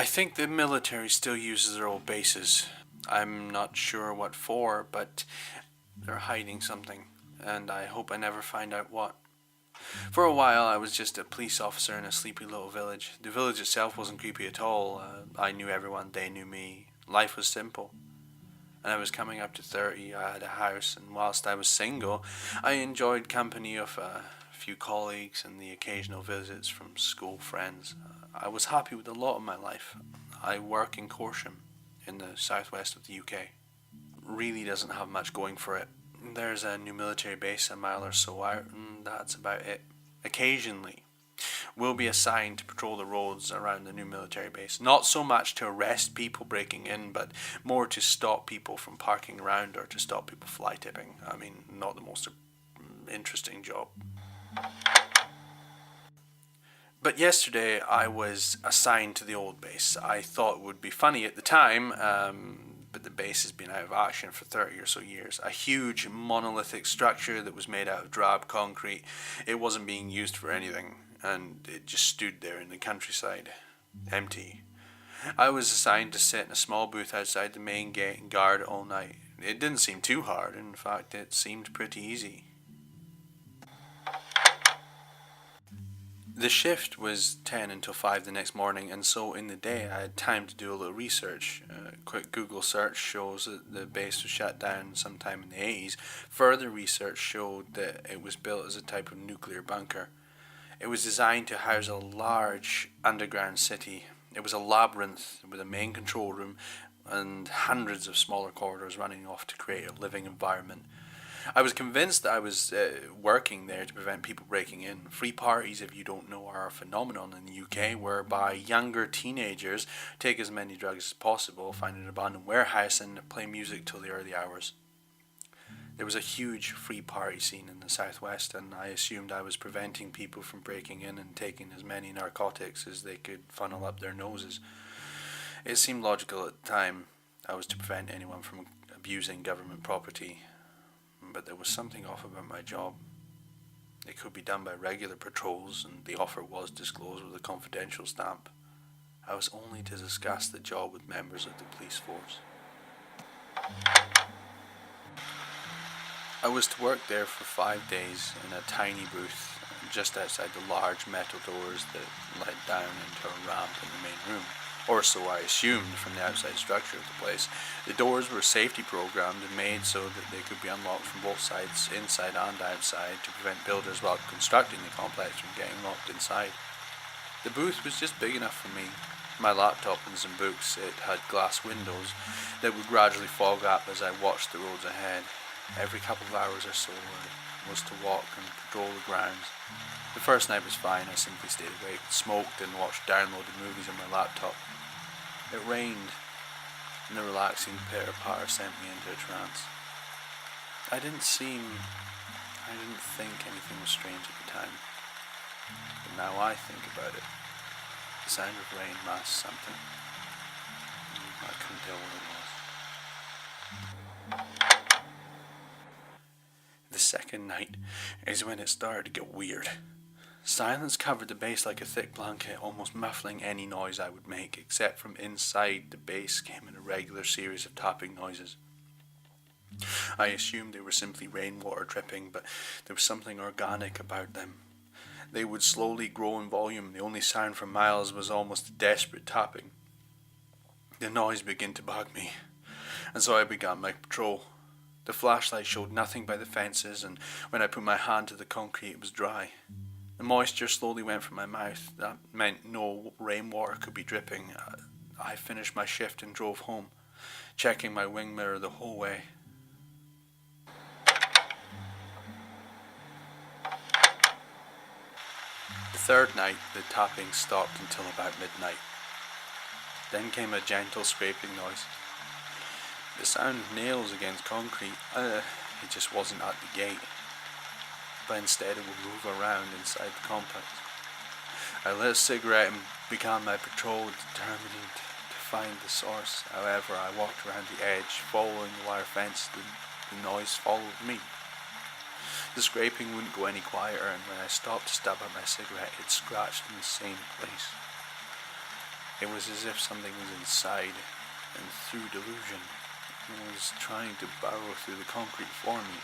I think the military still uses their old bases. I'm not sure what for, but they're hiding something, and I hope I never find out what. For a while, I was just a police officer in a sleepy little village. The village itself wasn't creepy at all. I knew everyone, they knew me. Life was simple. And I was coming up to 30, I had a house, and whilst I was single, I enjoyed company of a few colleagues and the occasional visits from school friends. I was happy with a lot of my life. I work in Corsham, in the southwest of the UK. Really doesn't have much going for it. There's a new military base a mile or so out, and that's about it. Occasionally, we'll be assigned to patrol the roads around the new military base. Not so much to arrest people breaking in, but more to stop people from parking around or to stop people fly tipping. I mean, not the most interesting job. But yesterday I was assigned to the old base. I thought it would be funny at the time, but the base has been out of action for 30 or so years. A huge monolithic structure that was made out of drab concrete. It wasn't being used for anything, and it just stood there in the countryside, empty. I was assigned to sit in a small booth outside the main gate and guard all night. It didn't seem too hard. In fact, it seemed pretty easy. The shift was 10 until 5 the next morning, and so in the day I had time to do a little research. A quick Google search shows that the base was shut down sometime in the 80s. Further research showed that it was built as a type of nuclear bunker. It was designed to house a large underground city. It was a labyrinth with a main control room and hundreds of smaller corridors running off to create a living environment. I was convinced that I was working there to prevent people breaking in. Free parties, if you don't know, are a phenomenon in the UK whereby younger teenagers take as many drugs as possible, find an abandoned warehouse and play music till the early hours. There was a huge free party scene in the southwest, and I assumed I was preventing people from breaking in and taking as many narcotics as they could funnel up their noses. It seemed logical at the time. I was to prevent anyone from abusing government property. But there was something off about my job. It could be done by regular patrols, and the offer was disclosed with a confidential stamp. I was only to discuss the job with members of the police force. I was to work there for 5 days in a tiny booth just outside the large metal doors that led down into a ramp in the main room. Or so I assumed from the outside structure of the place. The doors were safety programmed and made so that they could be unlocked from both sides, inside and outside, to prevent builders while constructing the complex from getting locked inside. The booth was just big enough for me. My laptop and some books. It had glass windows that would gradually fog up as I watched the roads ahead. Every couple of hours or so I was to walk and patrol the grounds. The first night was fine. I simply stayed awake, smoked and watched downloaded movies on my laptop. It rained, and the relaxing pitter-patter sent me into a trance. I didn't think anything was strange at the time. But now I think about it. The sound of rain masks something. I couldn't tell what it was. The second night is when it started to get weird. Silence covered the base like a thick blanket, almost muffling any noise I would make, except from inside the base came in a regular series of tapping noises. I assumed they were simply rainwater dripping, but there was something organic about them. They would slowly grow in volume. The only sound for miles was almost a desperate tapping. The noise began to bug me, and so I began my patrol. The flashlight showed nothing by the fences, and when I put my hand to the concrete it was dry. The moisture slowly went from my mouth. That meant no rainwater could be dripping. I finished my shift and drove home, checking my wing mirror the whole way. The third night, the tapping stopped until about midnight. Then came a gentle scraping noise. The sound of nails against concrete. It just wasn't at the gate, but instead it would move around inside the complex. I lit a cigarette and began my patrol, determining to find the source. However, I walked around the edge, following the wire fence. The noise followed me. The scraping wouldn't go any quieter, and when I stopped to stab at my cigarette, it scratched in the same place. It was as if something was inside, and through delusion, was trying to burrow through the concrete for me.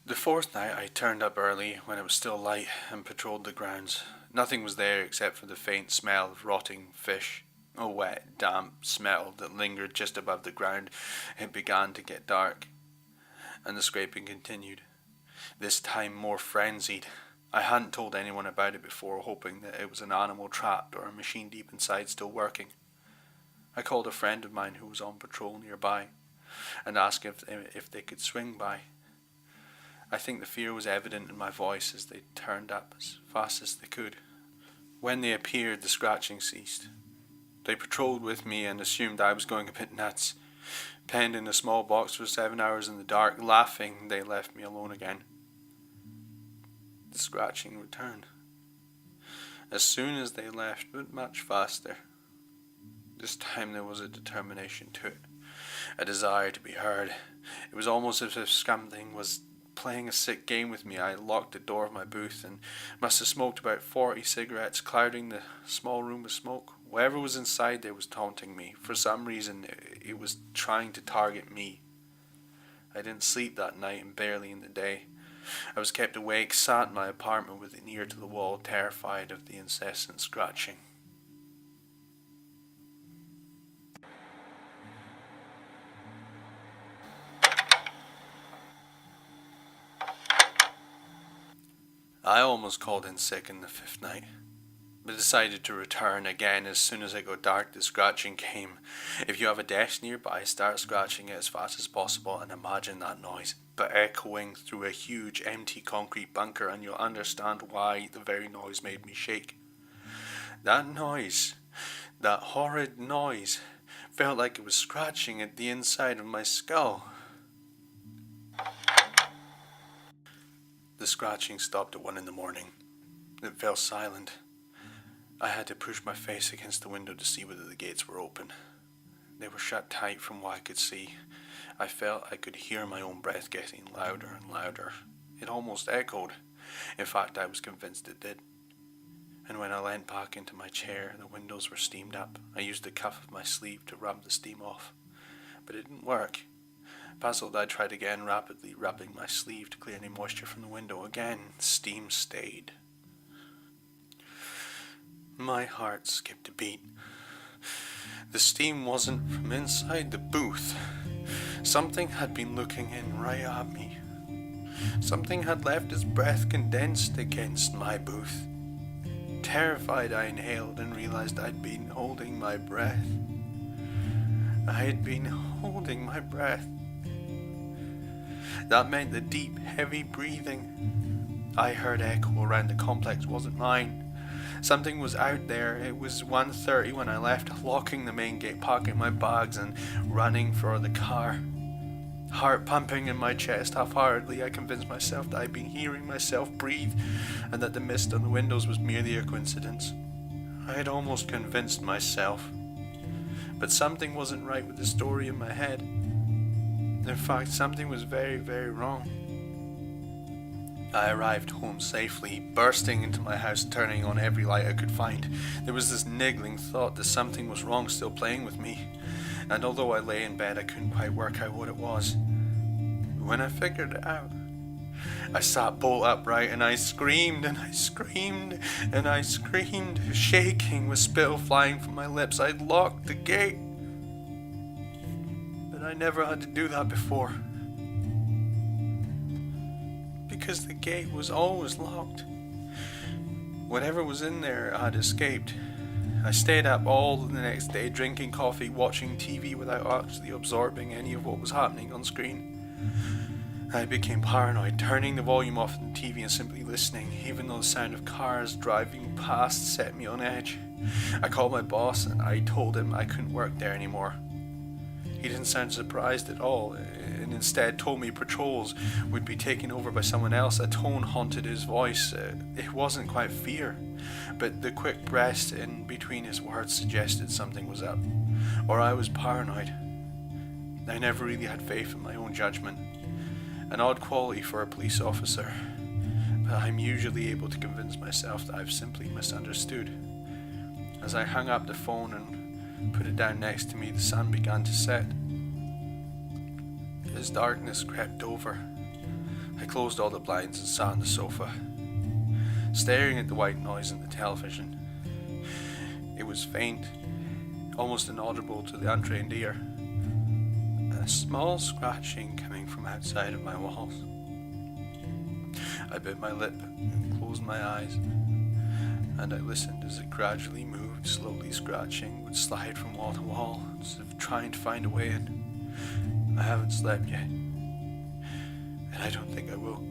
The fourth night I turned up early when it was still light and patrolled the grounds. Nothing was there except for the faint smell of rotting fish, a wet, damp smell that lingered just above the ground. It began to get dark, and the scraping continued, this time more frenzied. I hadn't told anyone about it before, hoping that it was an animal trapped or a machine deep inside still working. I called a friend of mine who was on patrol nearby and asked if they could swing by. I think the fear was evident in my voice as they turned up as fast as they could. When they appeared, the scratching ceased. They patrolled with me and assumed I was going a bit nuts. Penned in a small box for 7 hours in the dark, laughing, they left me alone again. The scratching returned. As soon as they left, but much faster. This time there was a determination to it, a desire to be heard. It was almost as if something was playing a sick game with me. I locked the door of my booth and must have smoked about 40 cigarettes, clouding the small room with smoke. Whatever was inside there was taunting me. For some reason, it was trying to target me. I didn't sleep that night and barely in the day. I was kept awake, sat in my apartment with an ear to the wall, terrified of the incessant scratching. I almost called in sick in the fifth night, but decided to return again as soon as it got dark. The scratching came. If you have a desk nearby, start scratching it as fast as possible and imagine that noise, but echoing through a huge empty concrete bunker, and you'll understand why the very noise made me shake. That noise, that horrid noise, felt like it was scratching at the inside of my skull. The scratching stopped at 1 a.m. It fell silent. I had to push my face against the window to see whether the gates were open. They were shut tight from what I could see. I felt I could hear my own breath getting louder and louder. It almost echoed. In fact, I was convinced it did. And when I leant back into my chair, the windows were steamed up. I used the cuff of my sleeve to rub the steam off, but it didn't work. Puzzled, I tried again, rapidly rubbing my sleeve to clear any moisture from the window. Again, steam stayed. My heart skipped a beat. The steam wasn't from inside the booth. Something had been looking in right at me. Something had left its breath condensed against my booth. Terrified, I inhaled and realized I'd been holding my breath. I had been holding my breath. That meant the deep, heavy breathing I heard echo around the complex wasn't mine. Something was out there. It was 1:30 when I left, locking the main gate, packing my bags and running for the car. Heart pumping in my chest, half-heartedly I convinced myself that I'd been hearing myself breathe and that the mist on the windows was merely a coincidence. I had almost convinced myself. But something wasn't right with the story in my head. In fact, something was very, very wrong. I arrived home safely, bursting into my house, turning on every light I could find. There was this niggling thought that something was wrong still playing with me, and although I lay in bed, I couldn't quite work out what it was. When I figured it out, I sat bolt upright and I screamed and I screamed and I screamed, shaking with spittle flying from my lips. I'd locked the gate. I never had to do that before, because the gate was always locked. Whatever was in there had escaped. I stayed up all the next day, drinking coffee, watching TV without actually absorbing any of what was happening on screen. I became paranoid, turning the volume off on the TV and simply listening, even though the sound of cars driving past set me on edge. I called my boss and I told him I couldn't work there anymore. He didn't sound surprised at all, and instead told me patrols would be taken over by someone else. A tone haunted his voice. It wasn't quite fear, but the quick breaths in between his words suggested something was up, or I was paranoid. I never really had faith in my own judgment, an odd quality for a police officer, but I'm usually able to convince myself that I've simply misunderstood. As I hung up the phone and put it down next to me, the sun began to set. As darkness crept over, I closed all the blinds and sat on the sofa, staring at the white noise in the television. It was faint, almost inaudible to the untrained ear, a small scratching coming from outside of my walls. I bit my lip and closed my eyes, and I listened as it gradually moved, slowly scratching, would slide from wall to wall, as if trying to find a way in. I haven't slept yet, and I don't think I will.